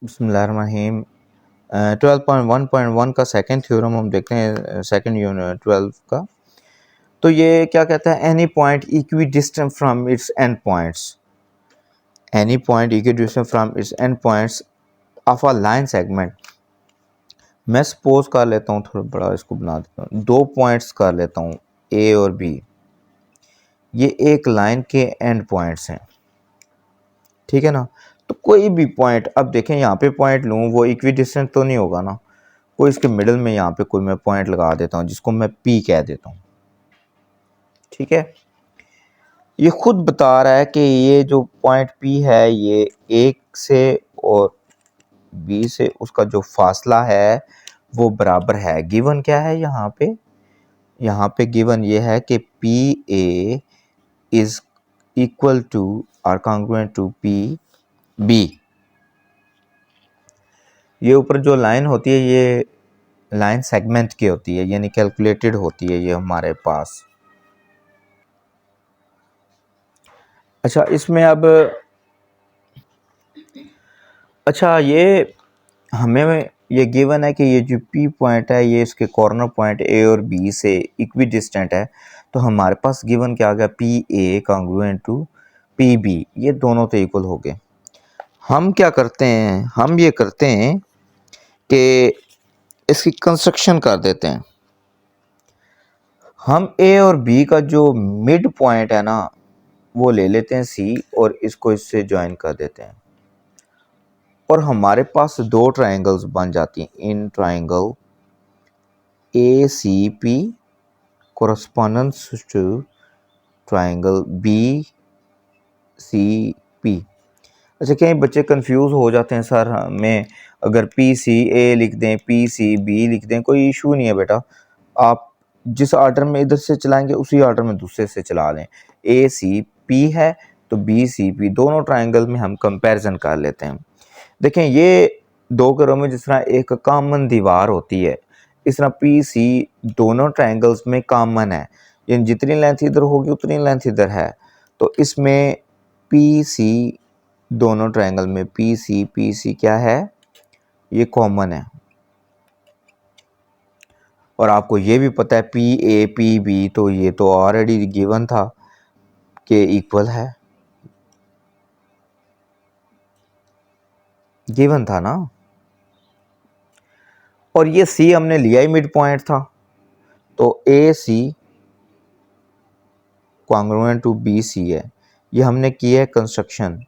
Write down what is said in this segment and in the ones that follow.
बिस्मिल्लाहिर्रहमानिर्रहीम। 12.1.1 का second theorem हम देखते हैं, सेकंड यूनिट 12 का। तो ये क्या कहता है, any point equi distant from its and points, any point equi distant from its and points of a line segment. मैं सपोज कर लेता हूँ, थोड़ा बड़ा इसको बना देता हूँ, दो पॉइंट्स कर लेता हूँ ए और बी। ये एक लाइन के एंड पॉइंट्स हैं, ठीक है ना। तो कोई भी पॉइंट, अब देखें यहाँ पे पॉइंट लूँ, वो इक्वी डिस्टेंट तो नहीं होगा ना। कोई इसके मिडल में यहाँ पे कोई मैं पॉइंट लगा देता हूँ जिसको मैं पी कह देता हूँ, ठीक है। ये खुद बता रहा है कि ये जो पॉइंट पी है ये एक से और बी से उसका जो फासला है वो बराबर है। गिवन क्या है यहाँ पे गिवन ये है कि P A is equal to और कॉन्ग्रुएंट टू पी बी। ये ऊपर जो लाइन होती है ये लाइन सेगमेंट की होती है, यानी कैलकुलेटेड होती है ये हमारे पास। अच्छा, इसमें अब ये हमें ये गिवन है कि ये जो पी पॉइंट है ये इसके कॉर्नर पॉइंट ए और बी से इक्वी डिस्टेंट है। तो हमारे पास गिवन क्या आ गया, P A congruent to P B, ये दोनों तो इक्वल हो गए। हम क्या करते हैं, हम ये करते हैं कि इसकी कंस्ट्रक्शन कर देते हैं। हम ए और बी का जो मिड पॉइंट है ना वो ले लेते हैं सी, और इसको इससे ज्वाइन कर देते हैं, और हमारे पास दो ट्रायंगल्स बन जाती हैं। In triangle A C P correspondence to triangle B C P. अच्छा, कई बच्चे कंफ्यूज हो जाते हैं, सर हमें अगर पी सी ए लिख दें, पी सी बी लिख दें, कोई इशू नहीं है बेटा। आप जिस ऑर्डर में इधर से चलाएंगे उसी ऑर्डर में दूसरे से चला लें। ए सी पी है तो बी सी पी, दोनों ट्रायंगल में हम कंपैरिजन कर लेते हैं। देखें, ये दो घरों में जिस तरह एक कॉमन दीवार होती है, इस तरह पी सी दोनों ट्रायंगल्स में कॉमन है, यानी जितनी लेंथ इधर होगी उतनी लेंथ इधर है। तो इसमें पी सी दोनों ट्रायंगल में पी सी क्या है, ये कॉमन है। और आपको ये भी पता है पी ए पी बी, तो ये तो ऑलरेडी गिवन था कि इक्वल है, गिवन था ना। और ये सी हमने लिया ही मिड पॉइंट था, तो A C congruent to B C है, ये हमने की है कंस्ट्रक्शन।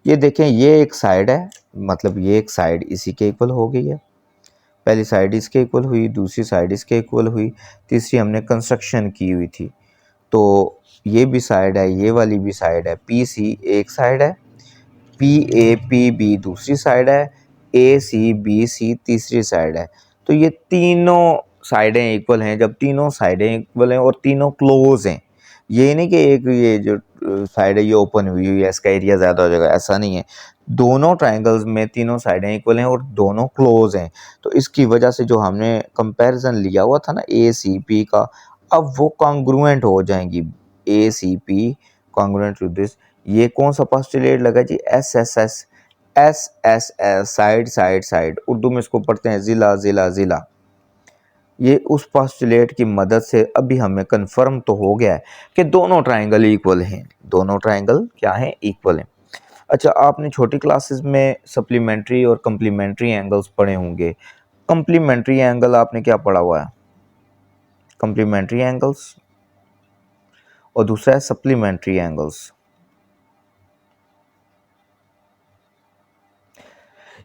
ये देखें, ये एक साइड है, मतलब ये एक साइड इसी के इक्वल हो गई है। पहली साइड इसके इक्वल हुई, दूसरी साइड इसके इक्वल हुई, तीसरी हमने कंस्ट्रक्शन की हुई थी। तो ये भी साइड है, ये वाली भी साइड है। पी सी एक साइड है, पी ए पी बी दूसरी साइड है, ए सी बी सी तीसरी साइड है। तो ये तीनों साइडें इक्वल हैं। जब तीनों साइडें इक्वल हैं और तीनों क्लोज हैं, ये नहीं कि एक ये जो साइड है ये ओपन हुई हुई है, इसका एरिया ज़्यादा हो जाएगा, ऐसा नहीं है। दोनों ट्रायंगल्स में तीनों साइडें इक्वल हैं और दोनों क्लोज हैं। तो इसकी वजह से जो हमने कंपैरिजन लिया हुआ था ना ए सी पी का, अब वो कॉन्ग्रुएंट हो जाएंगी। A C P congruent to this, ये कौन सा पोस्टुलेट लगा जी, S S S, S S S, side side side, Urdu में इसको पढ़ते हैं जिला जिला जिला। ये उस पोस्टुलेट की मदद से अभी हमें कंफर्म तो हो गया है कि दोनों ट्रायंगल इक्वल हैं, दोनों ट्रायंगल क्या हैं, इक्वल हैं। अच्छा, आपने छोटी क्लासेस में सप्लीमेंट्री और कम्प्लीमेंट्री एंगल्स पढ़े होंगे। कम्प्लीमेंट्री एंगल आपने क्या पढ़ा हुआ है, कम्प्लीमेंट्री एंगल्स, और दूसरा है सप्लीमेंट्री एंगल्स।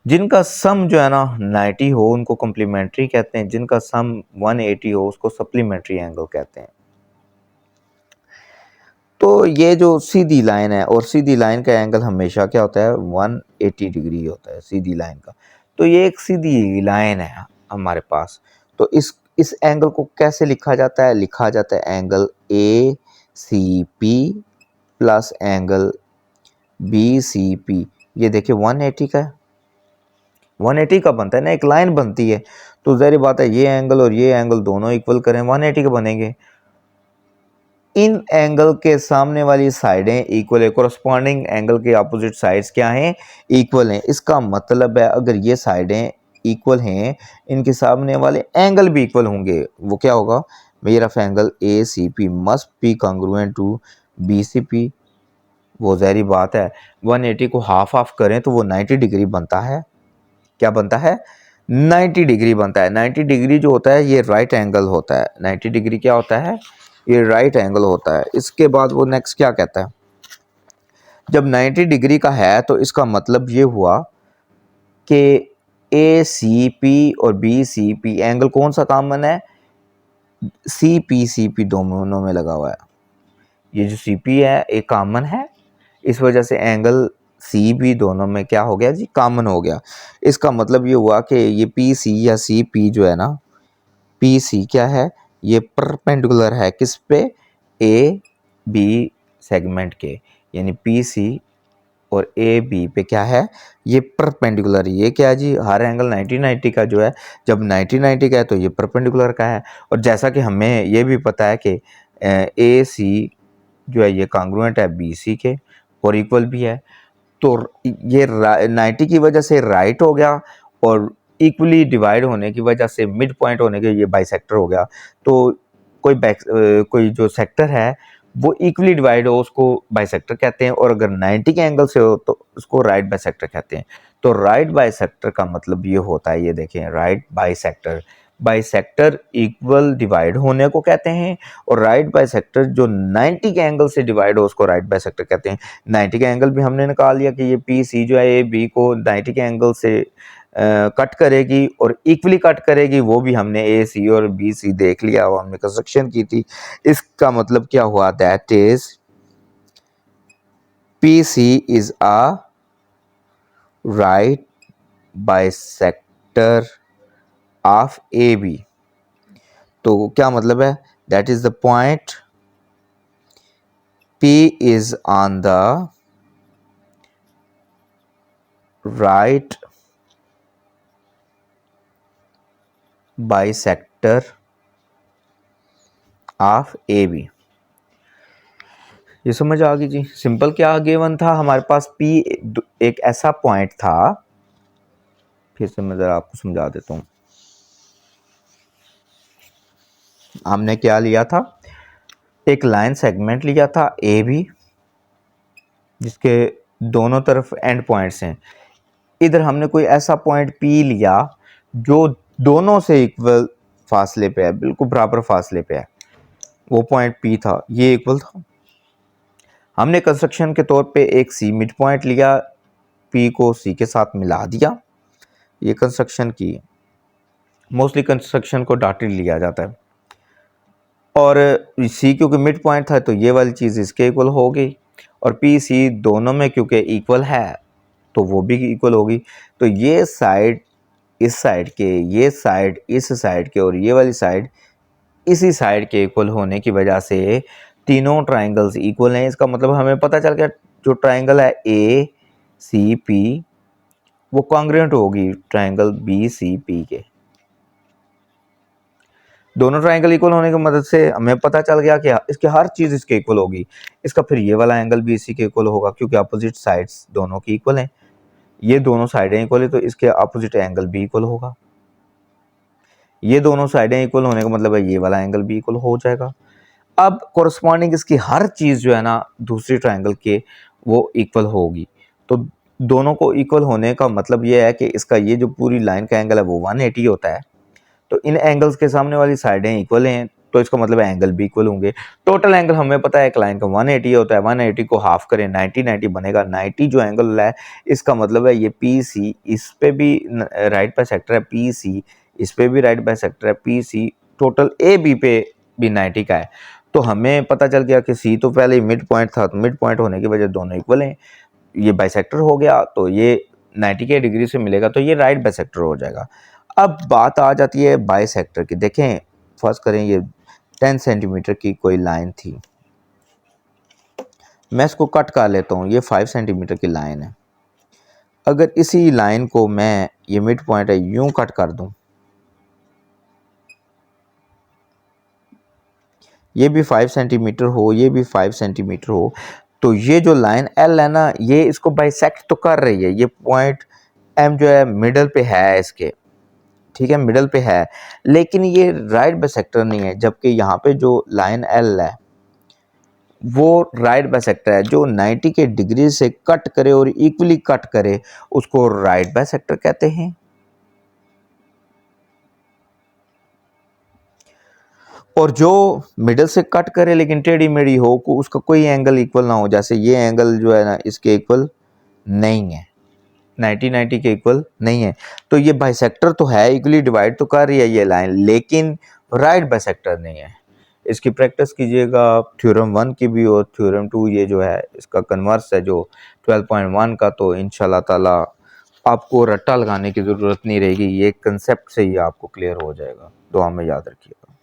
जिनका सम जो है ना 90 हो उनको कम्प्लीमेंट्री कहते हैं, जिनका सम 180 हो उसको सप्लीमेंट्री एंगल कहते हैं। तो ये जो सीधी लाइन है, और सीधी लाइन का एंगल हमेशा क्या होता है, 180 डिग्री होता है सीधी लाइन का। तो ये एक सीधी लाइन है हमारे पास। तो इस एंगल को कैसे लिखा जाता है, लिखा जाता है angle A C P plus angle B C P. ये देखिए 180 का है, 180 का बनता है ना, एक लाइन बनती है। तो ज़ाहिर बात है ये एंगल और ये एंगल दोनों इक्वल करें 180 के बनेंगे। इन एंगल के सामने वाली साइडें इक्वल है, कोरस्पॉन्डिंग एंगल के अपोजिट साइड्स क्या हैं, इक्वल हैं। इसका मतलब है अगर ये साइडें इक्वल हैं, इनके सामने वाले एंगल भी इक्वल होंगे। वो क्या होगा, measure of angle A C P must be congruent to B C P. वो ज़ाहिर बात है 180 को हाफ ऑफ करें तो वो 90 डिग्री बनता है। क्या बनता है, 90 डिग्री बनता है। 90 डिग्री जो होता है ये राइट एंगल होता है। 90 डिग्री क्या होता है, ये राइट एंगल होता है। इसके बाद वो नेक्स्ट क्या कहता है, जब 90 डिग्री का है तो इसका मतलब ये हुआ कि ए सी पी और बी सी पी एंगल कौन सा कॉमन है, सी पी दोनों में लगा हुआ है। ये जो सी पी है एक कॉमन है, इस वजह से एंगल सी भी दोनों में क्या हो गया जी, कॉमन हो गया। इसका मतलब ये हुआ कि ये पी सी या सी पी जो है ना, पी सी क्या है, ये परपेंडिकुलर है किस पे, ए बी सेगमेंट के, यानी पी सी और ए बी पे क्या है, ये परपेंडिकुलर। ये क्या है जी, हर एंगल 90 का जो है, जब 90 का है तो ये परपेंडिकुलर का है। और जैसा कि हमें ये भी पता है कि ए सी जो है ये कॉन्ग्रुएंट है बी सी के और इक्वल भी है, तो ये 90 की वजह से राइट हो गया और इक्वली डिवाइड होने की वजह से मिड पॉइंट होने के ये बाइसेक्टर हो गया। तो कोई जो सेक्टर है वो इक्वली डिवाइड हो उसको बाइसेक्टर कहते हैं, और अगर 90 के एंगल से हो तो उसको राइट बाइसेक्टर कहते हैं। तो राइट बाइसेक्टर का मतलब ये होता है, ये देखें, right bisector, bisector equal divide होने को कहते हैं, और राइट बाइसेक्टर जो 90 के एंगल से डिवाइड हो उसको राइट बाइसेक्टर कहते हैं। 90 का एंगल भी हमने निकाल लिया कि ये पी सी जो है ए बी को 90 के एंगल से कट करेगी और इक्वली कट करेगी, वो भी हमने ए सी और बी सी देख लिया, वो हमने कंस्ट्रक्शन की थी। इसका मतलब क्या हुआ, that is P C is a right bisector of A B. तो क्या मतलब है, that is the point P is on the right bisector of AB। ये समझ आ गई जी, सिंपल क्या गिवन था हमारे पास, P एक ऐसा पॉइंट था, फिर से मैं जरा आपको समझा देता हूँ। हमने क्या लिया था, एक लाइन सेगमेंट लिया था ए बी जिसके दोनों तरफ एंड पॉइंट्स हैं। इधर हमने कोई ऐसा पॉइंट P लिया जो दोनों से इक्वल फासले पे है, बिल्कुल बराबर फासले पे है, वो पॉइंट P था, ये इक्वल था। हमने कंस्ट्रक्शन के तौर पे एक सी मिड पॉइंट लिया, P को C के साथ मिला दिया, ये कंस्ट्रक्शन की। मोस्टली कंस्ट्रक्शन को डॉटेड लिया जाता है, और C क्योंकि मिड पॉइंट था तो ये वाली चीज़ इसके इक्वल हो गई, और P C दोनों में क्योंकि इक्वल है तो वो भी इक्वल होगी। तो ये साइड इस साइड के, ये साइड इस साइड के, और ये वाली साइड इसी साइड के इक्वल होने की वजह से तीनों ट्राइंगल्स इक्वल हैं। इसका मतलब हमें पता चल गया जो ट्राइंगल है ए सी पी वो कॉन्ग्रुएंट होगी ट्राइंगल बी सी पी के। दोनों ट्राइंगल इक्वल होने की मदद से हमें पता चल गया कि इसकी हर चीज़ इसके इक्वल होगी। इसका फिर ये वाला एंगल भी इसी के इक्वल होगा क्योंकि अपोजिट साइड्स दोनों की इक्वल हैं। ये दोनों साइडें इक्वल है तो इसके अपोजिट एंगल भी इक्वल होगा। ये दोनों साइडें इक्वल होने का मतलब है ये वाला एंगल भी इक्वल हो जाएगा। अब कोरस्पॉन्डिंग इसकी हर चीज़ जो है ना दूसरी ट्राइंगल के वो इक्वल होगी। तो दोनों को इक्वल होने का मतलब ये है कि इसका ये जो पूरी लाइन का एंगल है वो 180 होता है। तो इन एंगल्स के सामने वाली साइडें इक्वल हैं तो इसका मतलब एंगल भी इक्वल होंगे। टोटल एंगल हमें पता है एक लाइन का 180 होता है, 180 को हाफ करें 90 बनेगा। 90 जो एंगल है इसका मतलब है ये पी सी, इस पे भी राइट बाइसेक्टर है, पी सी इस पे भी राइट बाइसेक्टर है, P C total A B पे भी 90 का है। तो हमें पता चल गया कि सी तो पहले मिड पॉइंट था, तो मिड पॉइंट होने की वजह दोनों इक्वल हैं, ये बाइसेक्टर हो गया तो ये 90 के डिग्री से मिलेगा तो ये राइट बाइसेक्टर हो जाएगा। अब बात आ जाती है बाइसेक्टर की। देखें फर्स्ट करें ये 10 सेंटीमीटर की कोई लाइन थी, मैं इसको कट कर लेता हूँ, ये 5 सेंटीमीटर की लाइन है। अगर इसी लाइन को मैं, ये मिड पॉइंट है, यूं कट कर दूं, ये भी 5 सेंटीमीटर हो, ये भी 5 सेंटीमीटर हो, तो ये जो लाइन एल है ना, ये इसको बाइसेक्ट तो कर रही है। ये पॉइंट एम जो है मिडल पे है इसके, ठीक है, मिडल पे है, लेकिन ये राइट बाइसेक्टर नहीं है। जबकि यहाँ पे जो लाइन एल है वो राइट बाइसेक्टर है, जो 90 के डिग्री से कट करे और इक्वली कट करे उसको राइट बाइसेक्टर कहते हैं। और जो मिडल से कट करे लेकिन टेढ़ी मेढ़ी हो, को उसका कोई एंगल इक्वल ना हो, जैसे ये एंगल जो है ना इसके इक्वल नहीं है, 90 के इक्वल नहीं है, तो ये बाइसेक्टर तो है, इक्वली डिवाइड तो कर रही है ये लाइन, लेकिन राइट बाइसेक्टर नहीं है। इसकी प्रैक्टिस कीजिएगा थ्योरम 1 की भी और थ्योरम 2 ये जो है इसका कन्वर्स है जो 12.1 का, तो इंशाल्लाह ताला आपको रट्टा लगाने की ज़रूरत नहीं रहेगी, ये कंसेप्ट से ही आपको क्लियर हो जाएगा। दुआ में याद रखिएगा।